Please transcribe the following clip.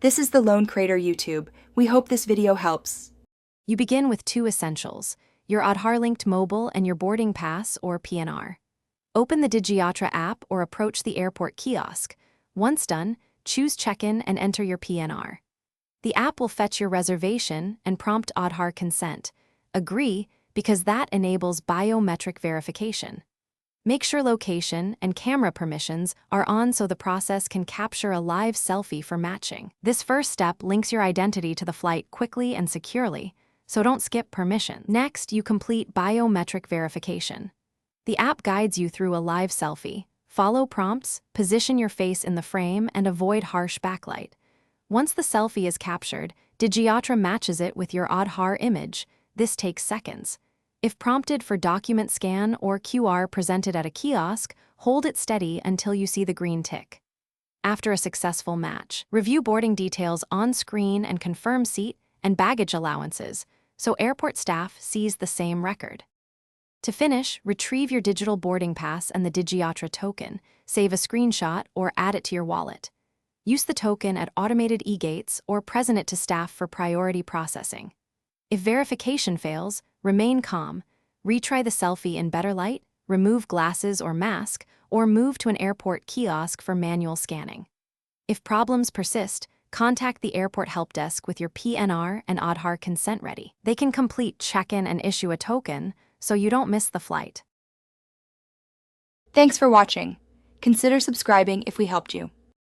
This is the Lone Crater YouTube. We hope this video helps. You begin with two essentials, your Aadhaar-linked mobile and your boarding pass or PNR. Open the Digiyatra app or approach the airport kiosk. Once done, choose check-in and enter your PNR. The app will fetch your reservation and prompt Aadhaar consent. Agree, because that enables biometric verification. Make sure location and camera permissions are on so the process can capture a live selfie for matching. This first step links your identity to the flight quickly and securely, so don't skip permission. Next, you complete biometric verification. The app guides you through a live selfie. Follow prompts, position your face in the frame, and avoid harsh backlight. Once the selfie is captured, Digiyatra matches it with your Aadhaar image. This takes seconds. If prompted for document scan or QR presented at a kiosk, hold it steady until you see the green tick. After a successful match, review boarding details on screen and confirm seat and baggage allowances, so airport staff sees the same record. To finish, retrieve your digital boarding pass and the Digiyatra token, save a screenshot or add it to your wallet. Use the token at automated e-gates or present it to staff for priority processing. If verification fails, remain calm, retry the selfie in better light, remove glasses or mask, or move to an airport kiosk for manual scanning. If problems persist, contact the airport help desk with your PNR and Aadhaar consent ready. They can complete check-in and issue a token, so you don't miss the flight. Thanks for watching. Consider subscribing if we helped you.